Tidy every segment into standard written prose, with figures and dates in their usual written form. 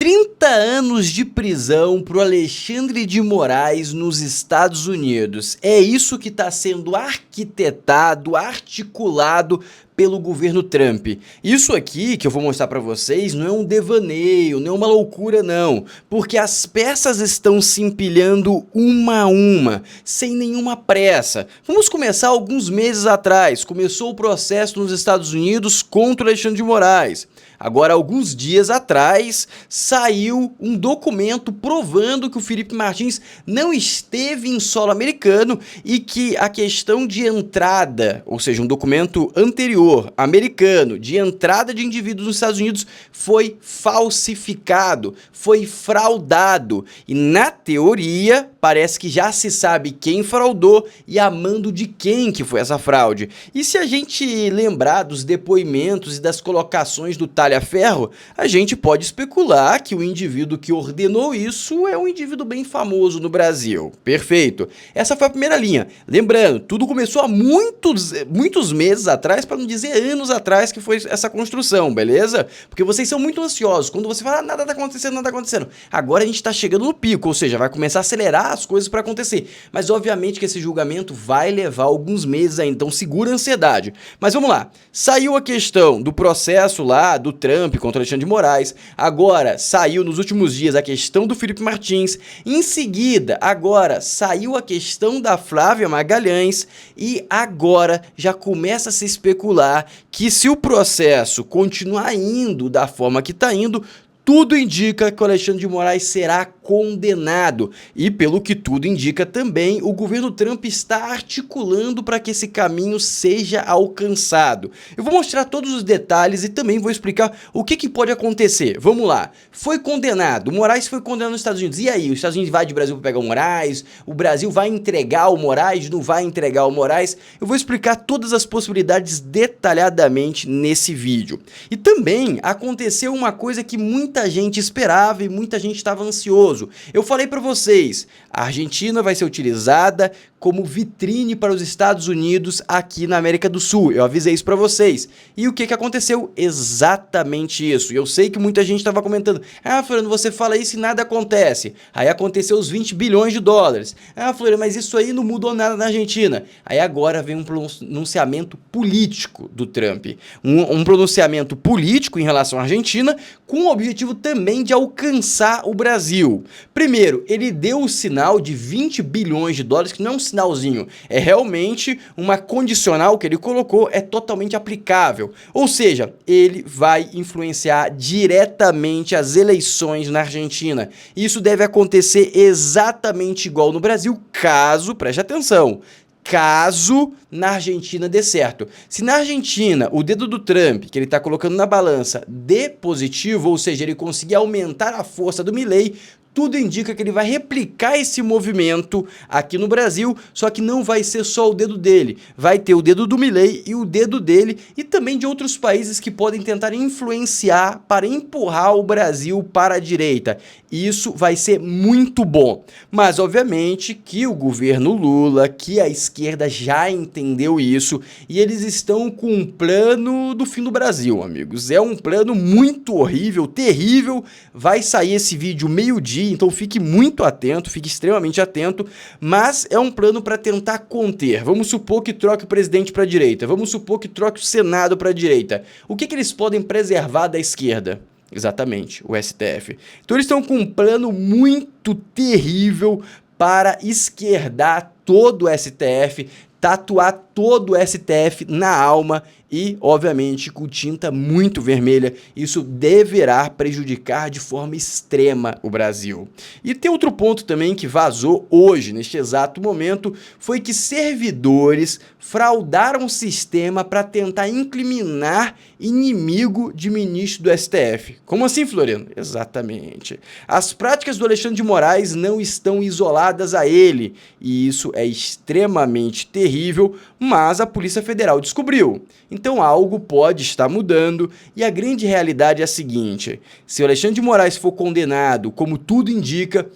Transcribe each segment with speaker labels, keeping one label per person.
Speaker 1: 30 anos de prisão para o Alexandre de Moraes nos Estados Unidos. É isso que está sendo arquitetado, articulado pelo governo Trump. Isso aqui que eu vou mostrar para vocês não é um devaneio, não é uma loucura não, porque as peças estão se empilhando uma a uma, sem nenhuma pressa. Vamos começar alguns meses atrás, começou o processo nos Estados Unidos contra o Alexandre de Moraes. Agora, alguns dias atrás, saiu um documento provando que o Felipe Martins não esteve em solo americano e que a questão de entrada, ou seja, um documento anterior, americano, de entrada de indivíduos nos Estados Unidos foi falsificado, foi fraudado. E na teoria, parece que já se sabe quem fraudou e a mando de quem que foi essa fraude. E se a gente lembrar dos depoimentos e das colocações do Talhaferro, a gente pode especular que o indivíduo que ordenou isso é um indivíduo bem famoso no Brasil. Perfeito. Essa foi a primeira linha. Lembrando, tudo começou há muitos meses atrás, para não dizer anos atrás, que foi essa construção, beleza? Porque vocês são muito ansiosos. Quando você fala, nada tá acontecendo, nada tá acontecendo. Agora a gente tá chegando no pico, ou seja, vai começar a acelerar as coisas para acontecer. Mas obviamente que esse julgamento vai levar alguns meses aí, então segura a ansiedade. Mas vamos lá. Saiu a questão do processo lá do Trump contra Alexandre de Moraes. Agora saiu nos últimos dias a questão do Felipe Martins. Em seguida, agora saiu a questão da Flávia Magalhães e agora já começa a se especular que se o processo continuar indo da forma que está indo, tudo indica que o Alexandre de Moraes será condenado e, pelo que tudo indica também, o governo Trump está articulando para que esse caminho seja alcançado. Eu vou mostrar todos os detalhes e também vou explicar o que pode acontecer. Vamos lá. Foi condenado, o Moraes foi condenado nos Estados Unidos. E aí, os Estados Unidos vai de Brasil para pegar o Moraes? O Brasil vai entregar o Moraes? Não vai entregar o Moraes? Eu vou explicar todas as possibilidades detalhadamente nesse vídeo. E também aconteceu uma coisa que muita gente esperava e muita gente estava ansioso. Eu falei para vocês, a Argentina vai ser utilizada como vitrine para os Estados Unidos aqui na América do Sul. Eu avisei isso para vocês. E o que aconteceu? Exatamente isso. E eu sei que muita gente estava comentando, Floriano, você fala isso e nada acontece. Aí aconteceu os 20 bilhões de dólares. Floriano, mas isso aí não mudou nada na Argentina. Aí agora vem um pronunciamento político do Trump. Um pronunciamento político em relação à Argentina, com o objetivo também de alcançar o Brasil. Primeiro, ele deu o sinal de 20 bilhões de dólares, que não é um sinalzinho, é realmente uma condicional que ele colocou, é totalmente aplicável. Ou seja, ele vai influenciar diretamente as eleições na Argentina. Isso deve acontecer exatamente igual no Brasil, caso, preste atenção, caso na Argentina dê certo. Se na Argentina o dedo do Trump, que ele está colocando na balança, dê positivo, ou seja, ele conseguir aumentar a força do Milei, tudo indica que ele vai replicar esse movimento aqui no Brasil, só que não vai ser só o dedo dele, vai ter o dedo do Milei e o dedo dele e também de outros países que podem tentar influenciar para empurrar o Brasil para a direita. Isso vai ser muito bom, mas obviamente que o governo Lula, que a esquerda já entendeu isso e eles estão com um plano do fim do Brasil, amigos. É um plano muito horrível, terrível, vai sair esse vídeo meio-dia, então fique muito atento, fique extremamente atento, mas é um plano para tentar conter. Vamos supor que troque o presidente para a direita, vamos supor que troque o Senado para a direita. O que eles podem preservar da esquerda? Exatamente, o STF. Então eles estão com um plano muito terrível para esquerdar todo o STF, tatuar todo o STF na alma e, obviamente, com tinta muito vermelha. Isso deverá prejudicar de forma extrema o Brasil. E tem outro ponto também que vazou hoje, neste exato momento, foi que servidores fraudaram o sistema para tentar incriminar inimigo de ministro do STF. Como assim, Floriano? Exatamente. As práticas do Alexandre de Moraes não estão isoladas a ele, e isso é extremamente terrível, mas a Polícia Federal descobriu. Então algo pode estar mudando e a grande realidade é a seguinte: se o Alexandre de Moraes for condenado, como tudo indica,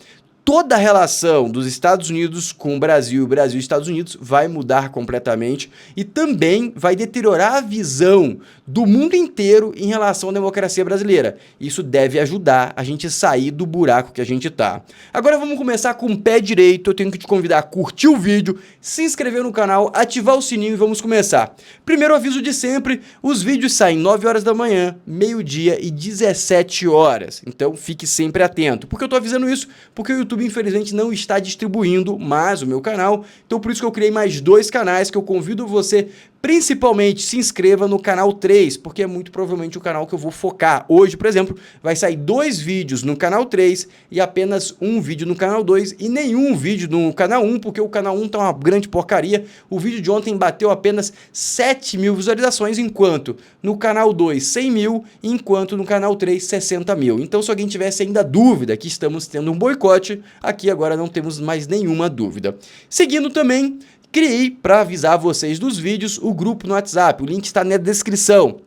Speaker 1: toda a relação dos Estados Unidos com o Brasil e Estados Unidos vai mudar completamente e também vai deteriorar a visão do mundo inteiro em relação à democracia brasileira. Isso deve ajudar a gente a sair do buraco que a gente tá. Agora vamos começar com o pé direito. Eu tenho que te convidar a curtir o vídeo, se inscrever no canal, ativar o sininho e vamos começar. Primeiro aviso de sempre, os vídeos saem 9 horas da manhã, meio-dia e 17 horas. Então fique sempre atento. Por que eu tô avisando isso? Porque o YouTube infelizmente não está distribuindo mais o meu canal, então por isso que eu criei mais 2 canais que eu convido você, principalmente se inscreva no canal 3, porque é muito provavelmente o canal que eu vou focar. Hoje, por exemplo, vai sair 2 vídeos no canal 3 e apenas um vídeo no canal 2 e nenhum vídeo no canal 1, porque o canal 1 tá uma grande porcaria. O vídeo de ontem bateu apenas 7 mil visualizações, enquanto no canal 2 100 mil, enquanto no canal 3 60 mil. Então se alguém tivesse ainda dúvida que estamos tendo um boicote, aqui agora não temos mais nenhuma dúvida. Seguindo também, criei para avisar vocês dos vídeos o grupo no WhatsApp, o link está na descrição.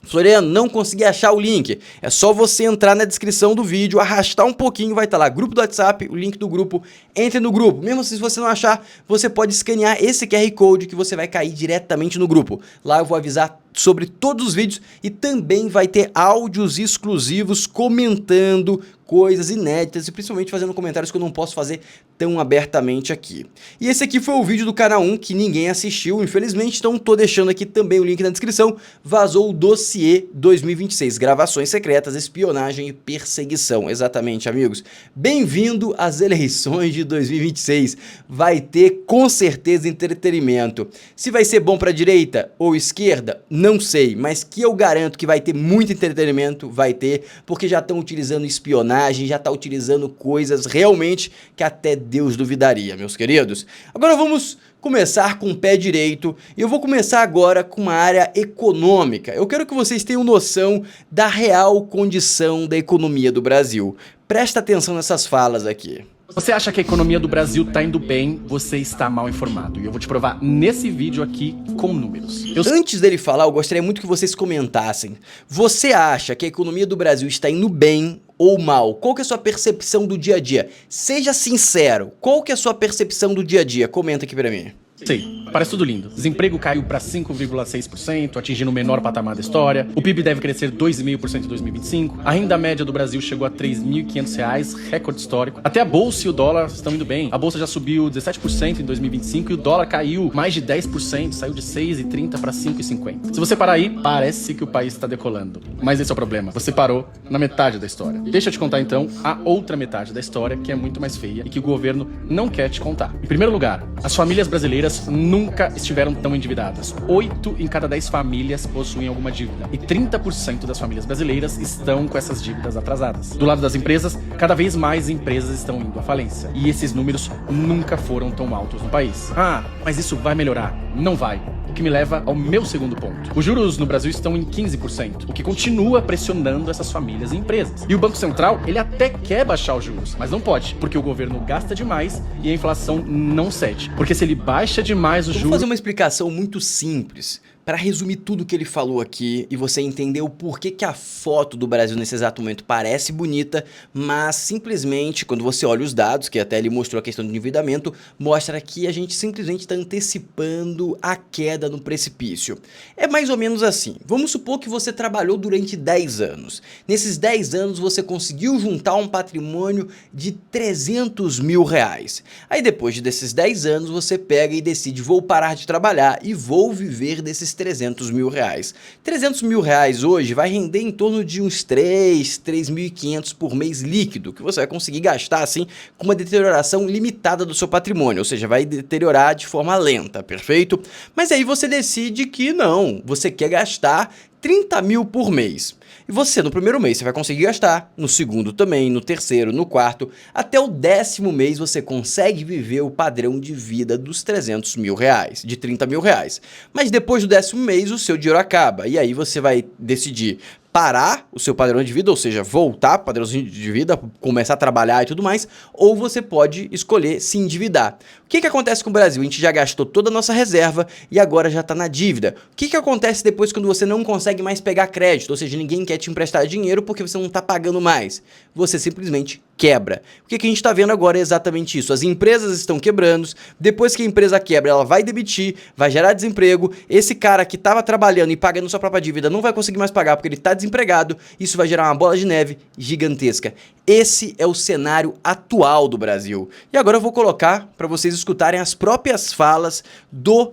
Speaker 1: Floriano, não consegui achar o link, é só você entrar na descrição do vídeo, arrastar um pouquinho, vai estar lá, grupo do WhatsApp, o link do grupo, entre no grupo. Mesmo se você não achar, você pode escanear esse QR Code que você vai cair diretamente no grupo. Lá eu vou avisar sobre todos os vídeos e também vai ter áudios exclusivos comentando coisas inéditas e principalmente fazendo comentários que eu não posso fazer tão abertamente aqui. E esse aqui foi o vídeo do canal 1 que ninguém assistiu, infelizmente, então tô deixando aqui também o link na descrição. Vazou o dossiê 2026, gravações secretas, espionagem e perseguição. Exatamente, amigos. Bem-vindo às eleições de 2026. Vai ter com certeza entretenimento. Se vai ser bom para direita ou esquerda, não sei, mas que eu garanto que vai ter muito entretenimento, vai ter, porque já estão utilizando espionagem, já está utilizando coisas realmente que até Deus duvidaria, meus queridos. Agora vamos começar com o pé direito e eu vou começar agora com a área econômica. Eu quero que vocês tenham noção da real condição da economia do Brasil. Presta atenção nessas falas aqui.
Speaker 2: Você acha que a economia do Brasil tá indo bem, você está mal informado. E eu vou te provar nesse vídeo aqui com números.
Speaker 1: Antes dele falar, eu gostaria muito que vocês comentassem. Você acha que a economia do Brasil está indo bem ou mal? Qual que é a sua percepção do dia a dia? Seja sincero, qual que é a sua percepção do dia a dia? Comenta aqui pra mim.
Speaker 2: Sei, parece tudo lindo. Desemprego caiu para 5,6%, atingindo o menor patamar da história. O PIB deve crescer 2,5% em 2025. A renda média do Brasil chegou a R$ 3.500, recorde histórico. Até a bolsa e o dólar estão indo bem. A bolsa já subiu 17% em 2025 e o dólar caiu mais de 10%, saiu de 6,30 para 5,50. Se você parar aí, parece que o país está decolando. Mas esse é o problema, você parou na metade da história. Deixa eu te contar então a outra metade da história, que é muito mais feia e que o governo não quer te contar. Em primeiro lugar, as famílias brasileiras nunca estiveram tão endividadas. 8 em cada 10 famílias possuem alguma dívida. E 30% das famílias brasileiras estão com essas dívidas atrasadas. Do lado das empresas, cada vez mais empresas estão indo à falência. E esses números nunca foram tão altos no país. Ah, mas isso vai melhorar? Não vai. O que me leva ao meu segundo ponto. Os juros no Brasil estão em 15%, o que continua pressionando essas famílias e empresas. E o Banco Central, ele até quer baixar os juros, mas não pode, porque o governo gasta demais e a inflação não cede. Porque se ele baixa demais os juros...
Speaker 1: Vou fazer uma explicação muito simples para resumir tudo que ele falou aqui e você entender o porquê que a foto do Brasil nesse exato momento parece bonita, mas simplesmente quando você olha os dados, que até ele mostrou a questão do endividamento, mostra que a gente simplesmente está antecipando a queda no precipício. É mais ou menos assim. Vamos supor que você trabalhou durante 10 anos. Nesses 10 anos você conseguiu juntar um patrimônio de 300 mil reais. Aí depois desses 10 anos você pega e decide, vou parar de trabalhar e vou viver desses 300 mil reais. 300 mil reais hoje vai render em torno de uns 3.500 por mês líquido, que você vai conseguir gastar assim com uma deterioração limitada do seu patrimônio, ou seja, vai deteriorar de forma lenta, perfeito? Mas aí você decide que não, você quer gastar 30 mil por mês. E você, no primeiro mês, você vai conseguir gastar, no segundo também, no terceiro, no quarto, até o 10º mês você consegue viver o padrão de vida dos 300 mil reais, de 30 mil reais. Mas depois do 10º mês o seu dinheiro acaba, e aí você vai decidir parar o seu padrão de vida, ou seja, voltar para o padrãozinho de vida, começar a trabalhar e tudo mais, ou você pode escolher se endividar. O que acontece com o Brasil? A gente já gastou toda a nossa reserva e agora já está na dívida. O que acontece depois quando você não consegue mais pegar crédito, ou seja, ninguém quer te emprestar dinheiro porque você não está pagando mais? Você simplesmente quebra. O que a gente está vendo agora é exatamente isso. As empresas estão quebrando, depois que a empresa quebra, ela vai demitir, vai gerar desemprego, esse cara que estava trabalhando e pagando sua própria dívida não vai conseguir mais pagar porque ele está desempregado, isso vai gerar uma bola de neve gigantesca. Esse é o cenário atual do Brasil. E agora eu vou colocar para vocês escutarem as próprias falas do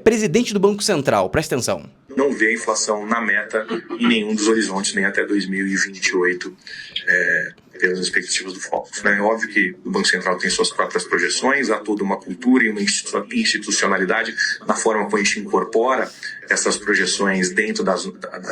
Speaker 1: presidente do Banco Central. Presta atenção.
Speaker 3: Não vê a inflação na meta em nenhum dos horizontes, nem até 2028, pelas expectativas do Focus. É óbvio que o Banco Central tem suas próprias projeções, há toda uma cultura e uma institucionalidade na forma como a gente incorpora essas projeções dentro das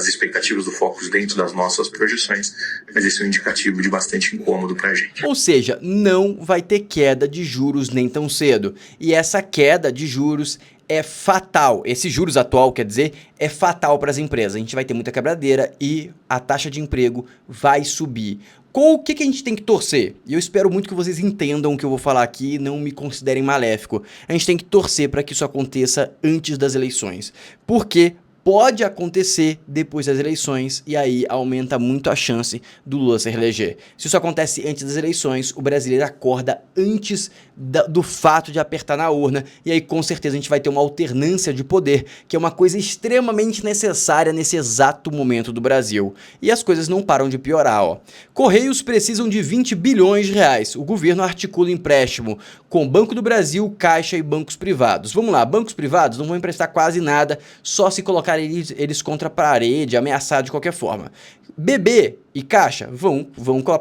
Speaker 3: expectativas do Focus, dentro das nossas projeções, mas esse é um indicativo de bastante incômodo para a gente.
Speaker 1: Ou seja, não vai ter queda de juros nem tão cedo. E essa queda de juros é fatal. Esse juros atual, quer dizer, é fatal para as empresas. A gente vai ter muita quebradeira e a taxa de emprego vai subir. Com o que a gente tem que torcer? E eu espero muito que vocês entendam o que eu vou falar aqui e não me considerem maléfico. A gente tem que torcer para que isso aconteça antes das eleições. Porque pode acontecer depois das eleições e aí aumenta muito a chance do Lula se reeleger. Se isso acontece antes das eleições, o brasileiro acorda antes do fato de apertar na urna e aí com certeza a gente vai ter uma alternância de poder, que é uma coisa extremamente necessária nesse exato momento do Brasil. E as coisas não param de piorar, ó. Correios precisam de 20 bilhões de reais. O governo articula empréstimo com Banco do Brasil, Caixa e bancos privados. Vamos lá, bancos privados não vão emprestar quase nada, só se colocar eles contra a parede, ameaçar de qualquer forma. BB e Caixa vão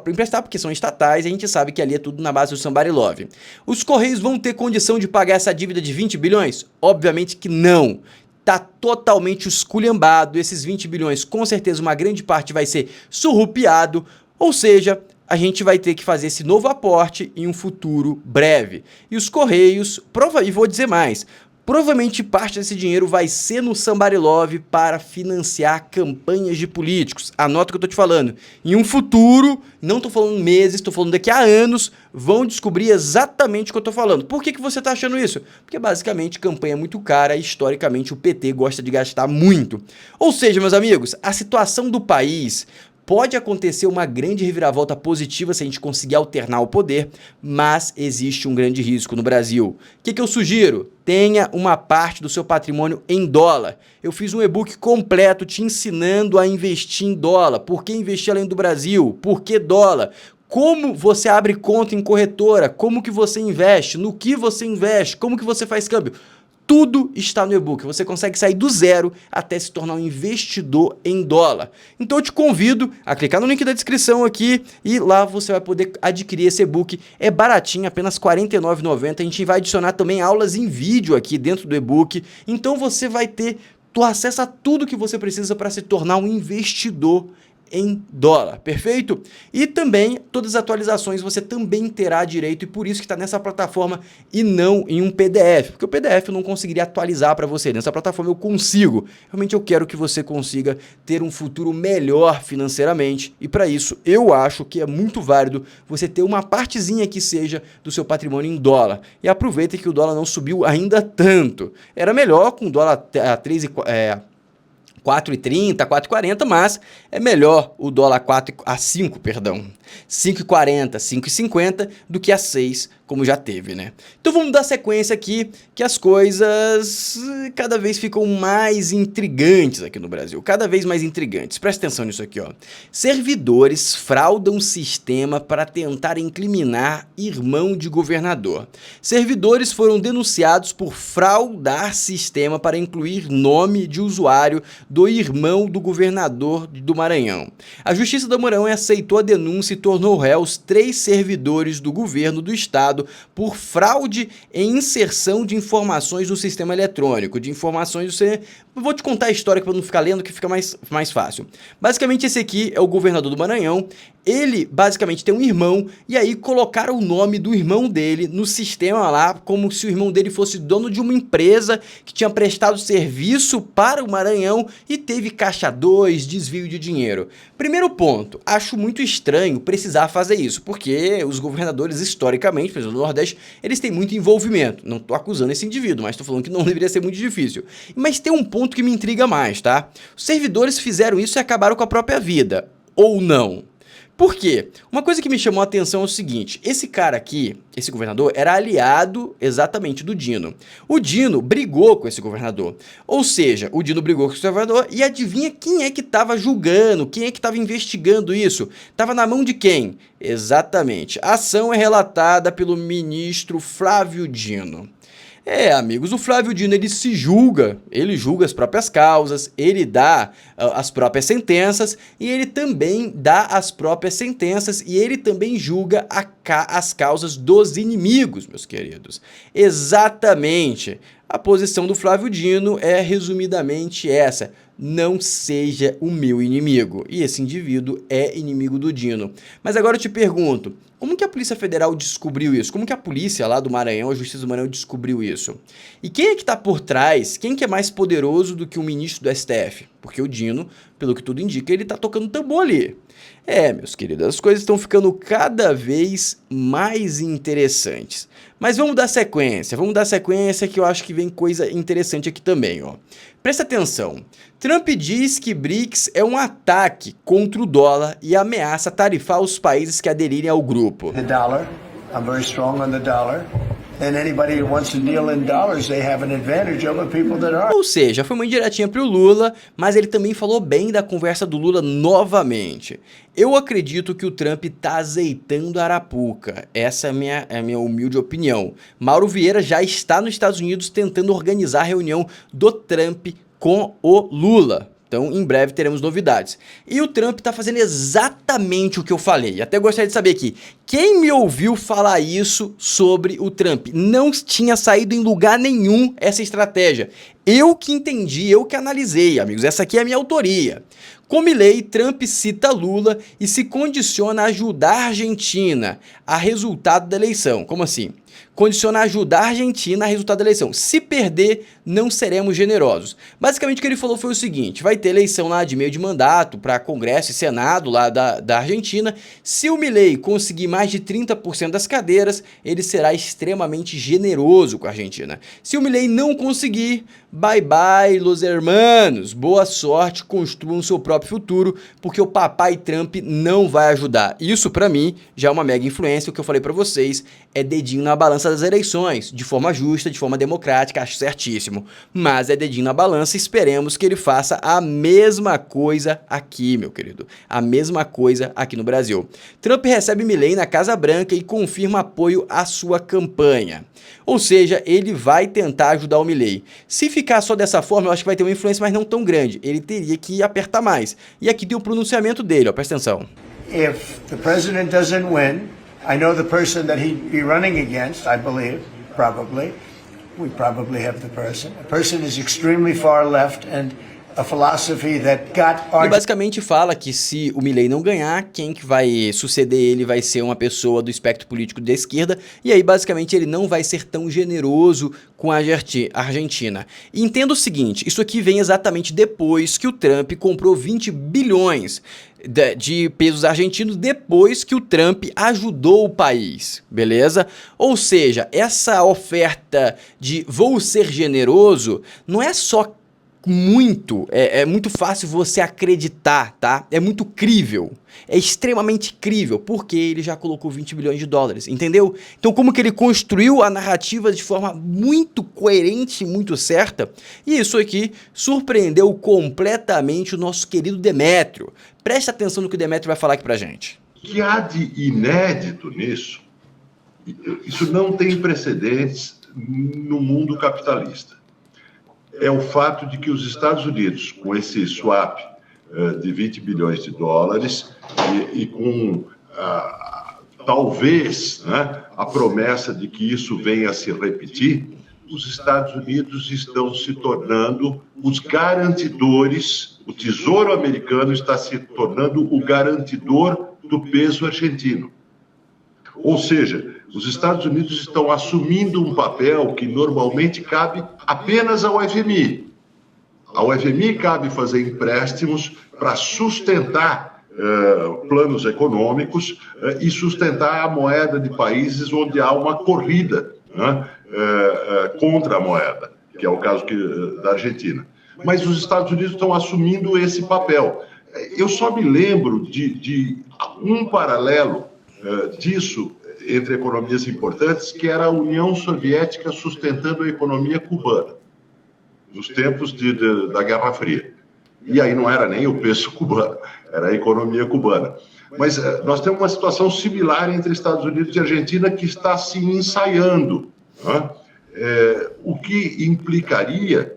Speaker 1: emprestar porque são estatais e a gente sabe que ali é tudo na base do somebody love. Os Correios vão ter condição de pagar essa dívida de 20 bilhões? Obviamente que não. Tá totalmente esculhambado, esses 20 bilhões com certeza uma grande parte vai ser surrupiado, ou seja, a gente vai ter que fazer esse novo aporte em um futuro breve. E os Correios, e vou dizer mais, provavelmente parte desse dinheiro vai ser no Somebody Love para financiar campanhas de políticos. Anota o que eu tô te falando. Em um futuro, não tô falando meses, tô falando daqui a anos, vão descobrir exatamente o que eu tô falando. Por que você tá achando isso? Porque basicamente campanha é muito cara e historicamente o PT gosta de gastar muito. Ou seja, meus amigos, a situação do país pode acontecer uma grande reviravolta positiva se a gente conseguir alternar o poder, mas existe um grande risco no Brasil. O que eu sugiro? Tenha uma parte do seu patrimônio em dólar. Eu fiz um e-book completo te ensinando a investir em dólar. Por que investir além do Brasil? Por que dólar? Como você abre conta em corretora? Como que você investe? No que você investe? Como que você faz câmbio? Tudo está no e-book, você consegue sair do zero até se tornar um investidor em dólar. Então eu te convido a clicar no link da descrição aqui e lá você vai poder adquirir esse e-book. É baratinho, apenas R$ 49,90. A gente vai adicionar também aulas em vídeo aqui dentro do e-book. Então você vai ter acesso a tudo que você precisa para se tornar um investidor em dólar, perfeito? E também, todas as atualizações você também terá direito e por isso que está nessa plataforma e não em um PDF, porque o PDF eu não conseguiria atualizar para você, nessa plataforma eu consigo. Realmente eu quero que você consiga ter um futuro melhor financeiramente e para isso eu acho que é muito válido você ter uma partezinha que seja do seu patrimônio em dólar. E aproveita que o dólar não subiu ainda tanto. Era melhor com o dólar a 4,30, 4,40, mas é melhor o dólar a 5, perdão. 5,40, 5,50 do que a 6, como já teve, né? Então vamos dar sequência aqui, que as coisas cada vez ficam mais intrigantes aqui no Brasil, cada vez mais intrigantes. Presta atenção nisso aqui, ó. Servidores fraudam sistema para tentar incriminar irmão de governador. Servidores foram denunciados por fraudar sistema para incluir nome de usuário do irmão do governador do Maranhão. A Justiça do Maranhão aceitou a denúncia e tornou réus 3 servidores do governo do estado por fraude em inserção de informações no sistema eletrônico. Vou te contar a história para não ficar lendo, que fica mais fácil. Basicamente esse aqui é o governador do Maranhão. Ele basicamente tem um irmão e aí colocaram o nome do irmão dele no sistema lá, como se o irmão dele fosse dono de uma empresa que tinha prestado serviço para o Maranhão e teve caixa 2, desvio de dinheiro. Primeiro ponto, acho muito estranho precisar fazer isso, porque os governadores historicamente, por exemplo, do Nordeste, eles têm muito envolvimento. Não estou acusando esse indivíduo, mas estou falando que não deveria ser muito difícil. Mas tem um ponto que me intriga mais, tá? Os servidores fizeram isso e acabaram com a própria vida, ou não? Por quê? Uma coisa que me chamou a atenção é o seguinte, esse cara aqui, esse governador, era aliado exatamente do Dino. O Dino brigou com esse governador, ou seja, o Dino brigou com esse governador e adivinha quem é que estava julgando, quem é que estava investigando isso? Estava na mão de quem? Exatamente, a ação é relatada pelo ministro Flávio Dino. Amigos, o Flávio Dino, ele julga as próprias causas, ele dá as próprias sentenças e ele também dá as próprias sentenças e ele também julga as causas dos inimigos, meus queridos. Exatamente. A posição do Flávio Dino é resumidamente essa: não seja o meu inimigo. E esse indivíduo é inimigo do Dino. Mas agora eu te pergunto, como que a Polícia Federal descobriu isso? Como que a polícia lá do Maranhão, a Justiça do Maranhão descobriu isso? E quem é que está por trás? Quem que é mais poderoso do que o ministro do STF? Porque o Dino, pelo que tudo indica, ele está tocando tambor ali. Meus queridos, as coisas estão ficando cada vez mais interessantes. Mas vamos dar sequência que eu acho que vem coisa interessante aqui também, ó. Presta atenção, Trump diz que BRICS é um ataque contra o dólar e ameaça tarifar os países que aderirem ao grupo.
Speaker 4: The dollar, I'm very strong on the dollar. And anybody who wants to deal in dollars, they have an advantage over people that are.
Speaker 1: Ou seja, foi uma indiretinha pro Lula, mas ele também falou bem da conversa do Lula novamente. Eu acredito que o Trump tá azeitando a arapuca. Essa é a minha humilde opinião. Mauro Vieira já está nos Estados Unidos tentando organizar a reunião do Trump com o Lula. Então, em breve teremos novidades. E o Trump está fazendo exatamente o que eu falei. Até gostaria de saber aqui, quem me ouviu falar isso sobre o Trump? Não tinha saído em lugar nenhum essa estratégia. Eu que entendi, eu que analisei, amigos. Essa aqui é a minha autoria. Como lei, Trump cita Lula e se condiciona a ajudar a Argentina a resultado da eleição. Como assim? Condiciona a ajudar a Argentina a resultado da eleição. Se perder, não seremos generosos. Basicamente o que ele falou foi o seguinte: vai ter eleição lá de meio de mandato para Congresso e Senado lá da Argentina. Se o Milei conseguir mais de 30% das cadeiras, ele será extremamente generoso com a Argentina. Se o Milei não conseguir, bye bye, los hermanos. Boa sorte, construam seu próprio futuro, porque o papai Trump não vai ajudar. Isso pra mim já é uma mega influência. O que eu falei pra vocês é dedinho na balança das eleições, de forma justa, de forma democrática, acho certíssimo. Mas é dedinho na balança, esperemos que ele faça a mesma coisa aqui, meu querido. A mesma coisa aqui no Brasil. Trump recebe Milei na Casa Branca e confirma apoio à sua campanha. Ou seja, ele vai tentar ajudar o Milei. Se ficar só dessa forma, eu acho que vai ter uma influência, mas não tão grande. Ele teria que apertar mais. E aqui tem o pronunciamento dele, ó, presta atenção.
Speaker 4: If the president doesn't win, I know the person that he'd be running against, I believe, probably. We probably have the person. The person is extremely far left and a philosophy that got...
Speaker 1: E basicamente fala que se o Milei não ganhar, quem que vai suceder ele vai ser uma pessoa do espectro político da esquerda, e aí basicamente ele não vai ser tão generoso com a Argentina. E entenda o seguinte, isso aqui vem exatamente depois que o Trump comprou 20 bilhões de pesos argentinos, depois que o Trump ajudou o país, beleza? Ou seja, essa oferta de vou ser generoso não é só é muito fácil você acreditar, tá? É muito crível, é extremamente crível, porque ele já colocou 20 bilhões de dólares, entendeu? Então como que ele construiu a narrativa de forma muito coerente, muito certa, e isso aqui surpreendeu completamente o nosso querido Demétrio. Presta atenção no que o Demétrio vai falar aqui pra gente.
Speaker 5: O que há de inédito nisso, isso não tem precedentes no mundo capitalista. É o fato de que os Estados Unidos, com esse swap de 20 bilhões de dólares e com talvez, né, a promessa de que isso venha a se repetir, os Estados Unidos estão se tornando os garantidores, o Tesouro americano está se tornando o garantidor do peso argentino. Ou seja, os Estados Unidos estão assumindo um papel que normalmente cabe apenas ao FMI. Ao FMI cabe fazer empréstimos para sustentar planos econômicos e sustentar a moeda de países onde há uma corrida, né, contra a moeda, que é o caso da Argentina. Mas os Estados Unidos estão assumindo esse papel. Eu só me lembro de um paralelo disso entre economias importantes, que era a União Soviética sustentando a economia cubana, nos tempos da Guerra Fria. E aí não era nem o peso cubano, era a economia cubana. Mas nós temos uma situação similar entre Estados Unidos e Argentina que está se ensaiando, né? O que implicaria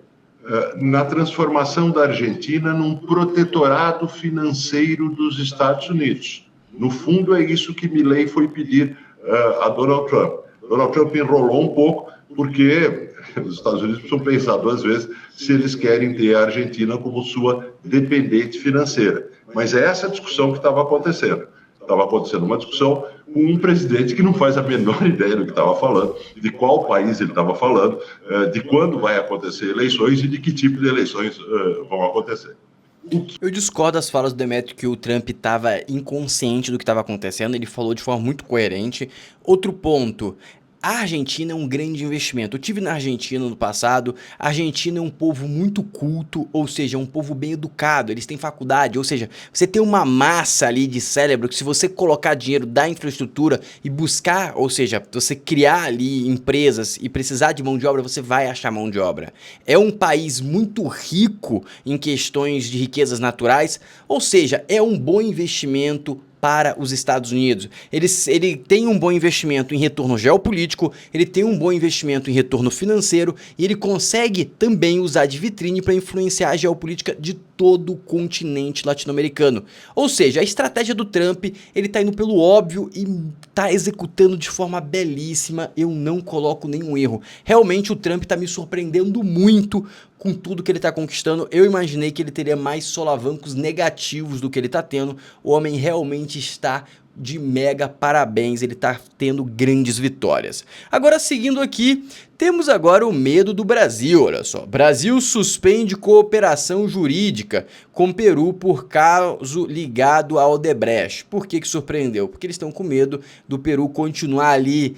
Speaker 5: na transformação da Argentina num protetorado financeiro dos Estados Unidos. No fundo, é isso que Milei foi pedir a Donald Trump. Donald Trump enrolou um pouco, porque os Estados Unidos precisam pensar duas vezes se eles querem ter a Argentina como sua dependente financeira. Mas é essa discussão que estava acontecendo. Estava acontecendo uma discussão com um presidente que não faz a menor ideia do que estava falando, de qual país ele estava falando, de quando vai acontecer eleições e de que tipo de eleições vão acontecer.
Speaker 1: Eu discordo das falas do Demetrio que o Trump estava inconsciente do que estava acontecendo, ele falou de forma muito coerente. Outro ponto, a Argentina é um grande investimento. Eu estive na Argentina no passado. A Argentina é um povo muito culto, ou seja, um povo bem educado. Eles têm faculdade, ou seja, você tem uma massa ali de cérebro que se você colocar dinheiro da infraestrutura e buscar, ou seja, você criar ali empresas e precisar de mão de obra, você vai achar mão de obra. É um país muito rico em questões de riquezas naturais, ou seja, é um bom investimento para os Estados Unidos. Ele tem um bom investimento em retorno geopolítico, ele tem um bom investimento em retorno financeiro e ele consegue também usar de vitrine para influenciar a geopolítica de todo o continente latino-americano. Ou seja, a estratégia do Trump, ele está indo pelo óbvio e está executando de forma belíssima, eu não coloco nenhum erro. Realmente o Trump está me surpreendendo muito com tudo que ele está conquistando. Eu imaginei que ele teria mais solavancos negativos do que ele está tendo. O homem realmente está de mega parabéns, ele está tendo grandes vitórias. Agora, seguindo aqui, temos agora o medo do Brasil, olha só. Brasil suspende cooperação jurídica com Peru por caso ligado ao Odebrecht. Por que surpreendeu? Porque eles estão com medo do Peru continuar ali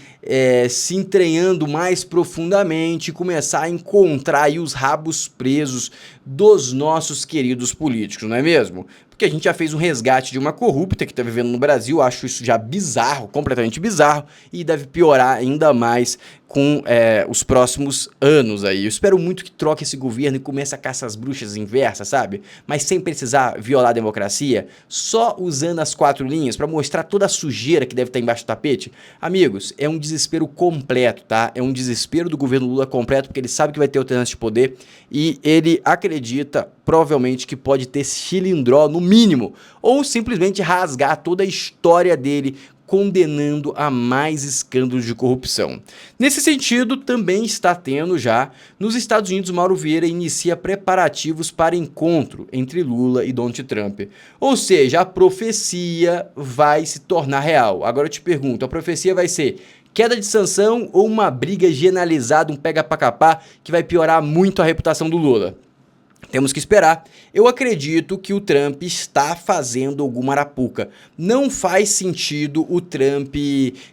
Speaker 1: se entranhando mais profundamente e começar a encontrar aí os rabos presos dos nossos queridos políticos, não é mesmo? Porque a gente já fez um resgate de uma corrupta que está vivendo no Brasil, acho isso já bizarro, completamente bizarro, e deve piorar ainda mais com os próximos anos aí. Eu espero muito que troque esse governo e comece a caça às bruxas inversa, sabe? Mas sem precisar violar a democracia, só usando as 4 linhas para mostrar toda a sujeira que deve estar embaixo do tapete. Amigos, é um desespero completo, tá? É um desespero do governo Lula completo, porque ele sabe que vai ter alternância de poder e ele acredita, provavelmente, que pode ter chilindró no mínimo, ou simplesmente rasgar toda a história dele, condenando a mais escândalos de corrupção. Nesse sentido, também está tendo já, nos Estados Unidos, Mauro Vieira inicia preparativos para encontro entre Lula e Donald Trump. Ou seja, a profecia vai se tornar real. Agora eu te pergunto, a profecia vai ser queda de sanção ou uma briga generalizada, um pega pra capar, que vai piorar muito a reputação do Lula? Temos que esperar. Eu acredito que o Trump está fazendo alguma arapuca. Não faz sentido o Trump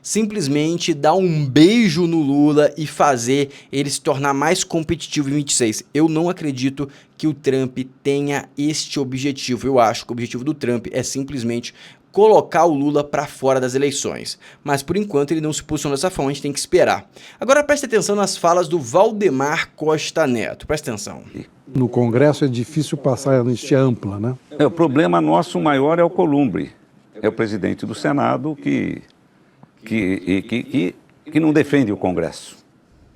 Speaker 1: simplesmente dar um beijo no Lula e fazer ele se tornar mais competitivo em 26. Eu não acredito que o Trump tenha este objetivo. Eu acho que o objetivo do Trump é simplesmente colocar o Lula para fora das eleições. Mas por enquanto ele não se posicionou dessa forma, a gente tem que esperar. Agora preste atenção nas falas do Valdemar Costa Neto, presta atenção.
Speaker 6: No Congresso é difícil passar a anistia ampla, né?
Speaker 7: O problema nosso maior é o Columbre, é o presidente do Senado que não defende o Congresso,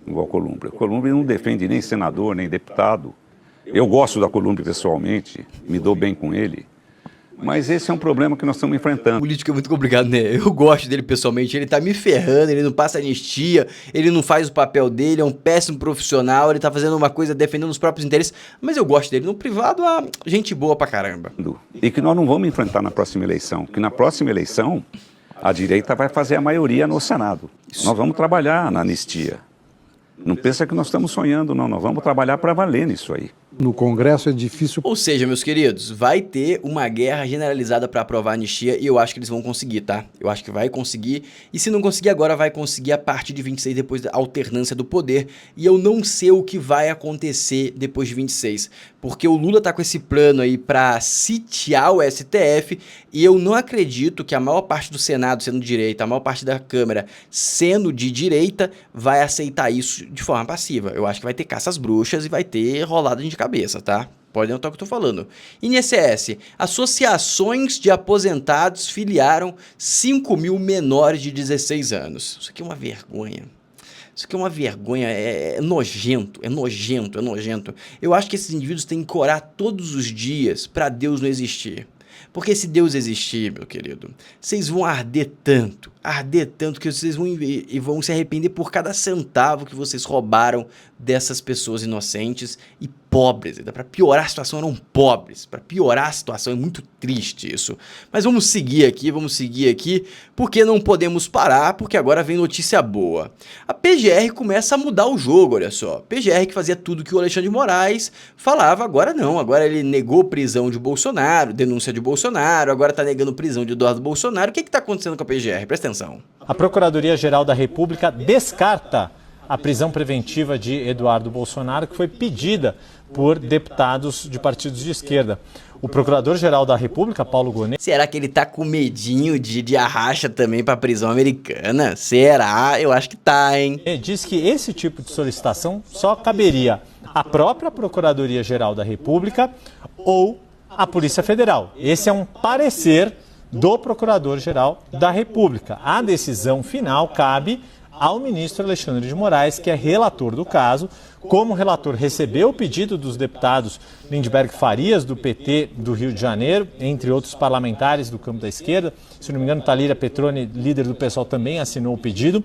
Speaker 7: igual o Columbre. O Columbre não defende nem senador, nem deputado. Eu gosto da Columbre pessoalmente, me dou bem com ele. Mas esse é um problema que nós estamos enfrentando.
Speaker 1: Político é muito complicado, né? Eu gosto dele pessoalmente, ele tá me ferrando, ele não passa anistia, ele não faz o papel dele, é um péssimo profissional, ele tá fazendo uma coisa defendendo os próprios interesses, mas eu gosto dele. No privado, gente boa pra caramba.
Speaker 7: E que nós não vamos enfrentar na próxima eleição, que na próxima eleição a direita vai fazer a maioria no Senado. Nós vamos trabalhar na anistia. Não pensa que nós estamos sonhando, não. Nós vamos trabalhar para valer nisso aí.
Speaker 6: No Congresso é difícil.
Speaker 1: Ou seja, meus queridos, vai ter uma guerra generalizada para aprovar a anistia e eu acho que eles vão conseguir, tá? Eu acho que vai conseguir, e se não conseguir agora, vai conseguir a partir de 26, depois da alternância do poder, e eu não sei o que vai acontecer depois de 26, porque o Lula tá com esse plano aí para sitiar o STF, e eu não acredito que a maior parte do Senado sendo de direita, a maior parte da Câmara sendo de direita, vai aceitar isso de forma passiva. Eu acho que vai ter caça às bruxas e vai ter rolada de cabeça, tá? Pode notar o que eu tô falando. INSS, associações de aposentados filiaram 5 mil menores de 16 anos. Isso aqui é uma vergonha. Isso aqui é uma vergonha, é nojento, é nojento, é nojento. Eu acho que esses indivíduos têm que orar todos os dias para Deus não existir. Porque se Deus existir, meu querido, vocês vão arder tanto que vocês vão se arrepender por cada centavo que vocês roubaram dessas pessoas inocentes e pobres. Ainda para piorar a situação, eram pobres. Para piorar a situação, é muito triste isso. Mas vamos seguir aqui, porque não podemos parar, porque agora vem notícia boa. A PGR começa a mudar o jogo, olha só. PGR que fazia tudo que o Alexandre de Moraes falava, agora não. Agora ele negou prisão de Bolsonaro, denúncia de Bolsonaro, agora tá negando prisão de Eduardo Bolsonaro. O que tá acontecendo com a PGR? Presta atenção.
Speaker 8: A Procuradoria-Geral da República descarta a prisão preventiva de Eduardo Bolsonaro, que foi pedida por deputados de partidos de esquerda. O Procurador-Geral da República, Paulo Gonet...
Speaker 1: Será que ele tá com medinho de arracha também pra prisão americana? Será? Eu acho que tá, hein?
Speaker 8: Diz que esse tipo de solicitação só caberia à própria Procuradoria-Geral da República ou à Polícia Federal. Esse é um parecer do Procurador-Geral da República. A decisão final cabe ao ministro Alexandre de Moraes, que é relator do caso. Como relator, recebeu o pedido dos deputados Lindbergh Farias, do PT do Rio de Janeiro, entre outros parlamentares do campo da esquerda. Se não me engano, Thalíria Petroni, líder do PSOL, também assinou o pedido.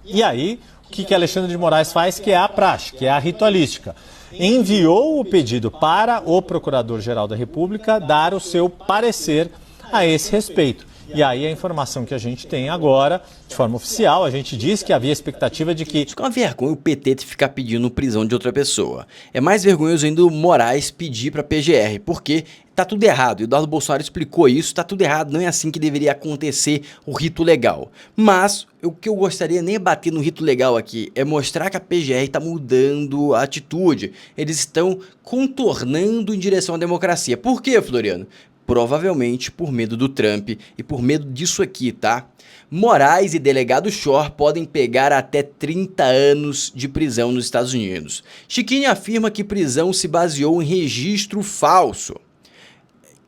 Speaker 8: E aí, o que Alexandre de Moraes faz, que é a praxe, que é a ritualística? Enviou o pedido para o Procurador-Geral da República dar o seu parecer a esse respeito. E aí a informação que a gente tem agora, de forma oficial, a gente diz que havia expectativa de que...
Speaker 1: Isso é uma vergonha o PT ficar pedindo prisão de outra pessoa. É mais vergonhoso ainda o Moraes pedir pra PGR, porque tá tudo errado. O Eduardo Bolsonaro explicou isso, tá tudo errado, não é assim que deveria acontecer o rito legal. Mas o que eu gostaria nem é bater no rito legal aqui, é mostrar que a PGR tá mudando a atitude. Eles estão contornando em direção à democracia. Por quê, Floriano? Provavelmente por medo do Trump e por medo disso aqui, tá? Moraes e delegado Shor podem pegar até 30 anos de prisão nos Estados Unidos. Chiquinho afirma que prisão se baseou em registro falso,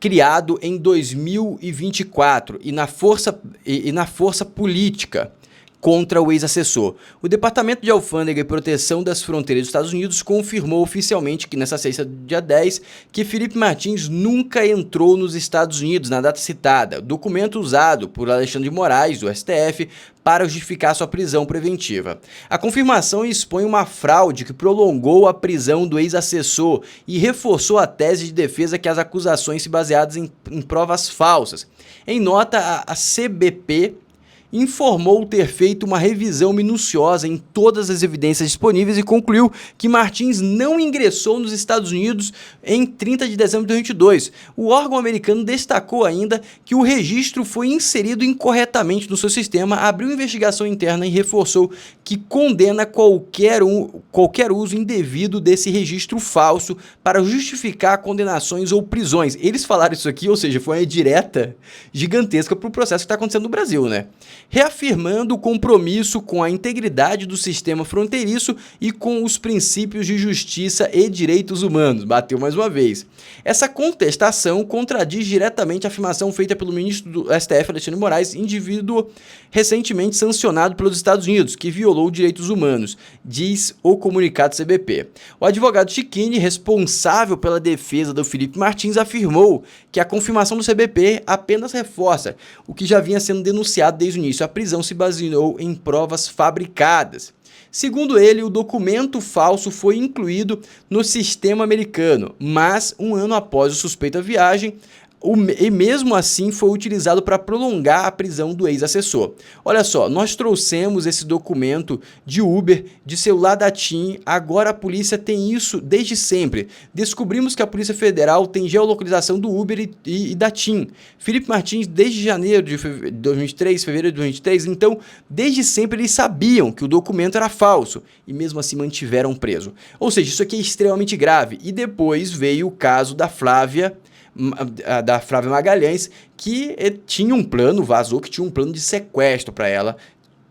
Speaker 1: criado em 2024 e na força política contra o ex-assessor. O Departamento de Alfândega e Proteção das Fronteiras dos Estados Unidos confirmou oficialmente que nessa sexta, dia 10, que Felipe Martins nunca entrou nos Estados Unidos na data citada, documento usado por Alexandre de Moraes, do STF, para justificar sua prisão preventiva. A confirmação expõe uma fraude que prolongou a prisão do ex-assessor e reforçou a tese de defesa que as acusações se baseadas em provas falsas. Em nota, a CBP informou ter feito uma revisão minuciosa em todas as evidências disponíveis e concluiu que Martins não ingressou nos Estados Unidos em 30 de dezembro de 2022. O órgão americano destacou ainda que o registro foi inserido incorretamente no seu sistema, abriu investigação interna e reforçou que condena qualquer uso indevido desse registro falso para justificar condenações ou prisões. Eles falaram isso aqui, ou seja, foi uma direta gigantesca para o processo que está acontecendo no Brasil, né? Reafirmando o compromisso com a integridade do sistema fronteiriço e com os princípios de justiça e direitos humanos. Bateu mais uma vez. Essa contestação contradiz diretamente a afirmação feita pelo ministro do STF, Alexandre de Moraes, indivíduo recentemente sancionado pelos Estados Unidos, que violou direitos humanos, diz o comunicado CBP. O advogado Chiquini, responsável pela defesa do Felipe Martins, afirmou que a confirmação do CBP apenas reforça o que já vinha sendo denunciado desde o início. A prisão se baseou em provas fabricadas. Segundo ele, o documento falso foi incluído no sistema americano, mas um ano após o suspeito da viagem, E mesmo assim foi utilizado para prolongar a prisão do ex-assessor. Olha só, nós trouxemos esse documento de Uber, de celular da TIM, agora a polícia tem isso desde sempre. Descobrimos que a Polícia Federal tem geolocalização do Uber e da TIM. Felipe Martins, desde janeiro de 2023, fevereiro de 2023, então, desde sempre eles sabiam que o documento era falso e mesmo assim mantiveram preso. Ou seja, isso aqui é extremamente grave. E depois veio o caso da Flávia Magalhães, que tinha um plano, vazou que tinha um plano de sequestro para ela,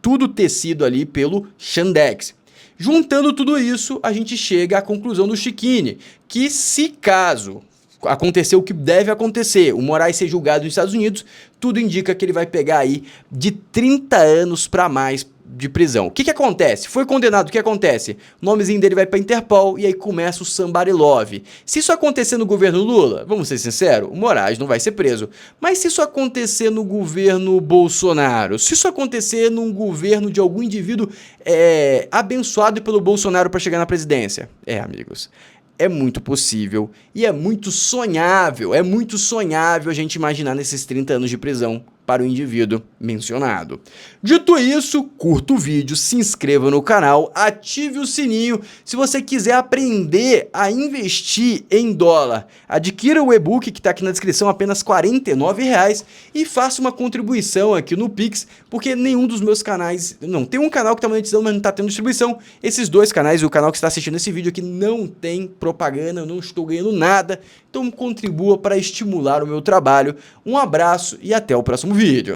Speaker 1: tudo tecido ali pelo Shandex. Juntando tudo isso, a gente chega à conclusão do Chiquini, que se caso acontecer o que deve acontecer, o Moraes ser julgado nos Estados Unidos, tudo indica que ele vai pegar aí de 30 anos para mais de prisão. O que acontece? Foi condenado, o que acontece? O nomezinho dele vai para Interpol e aí começa o somebody love. Se isso acontecer no governo Lula, vamos ser sinceros, o Moraes não vai ser preso. Mas se isso acontecer no governo Bolsonaro, se isso acontecer num governo de algum indivíduo abençoado pelo Bolsonaro para chegar na presidência, amigos, é muito possível e é muito sonhável a gente imaginar nesses 30 anos de prisão para o indivíduo mencionado. Dito isso, curta o vídeo, se inscreva no canal, ative o sininho. Se você quiser aprender a investir em dólar, adquira o e-book que está aqui na descrição, apenas R$ 49,00 e faça uma contribuição aqui no Pix, porque nenhum dos meus canais, não, tem um canal que está monetizando, mas não está tendo distribuição. Esses dois canais e o canal que está assistindo esse vídeo aqui não tem propaganda, eu não estou ganhando nada, então contribua para estimular o meu trabalho. Um abraço e até o próximo vídeo.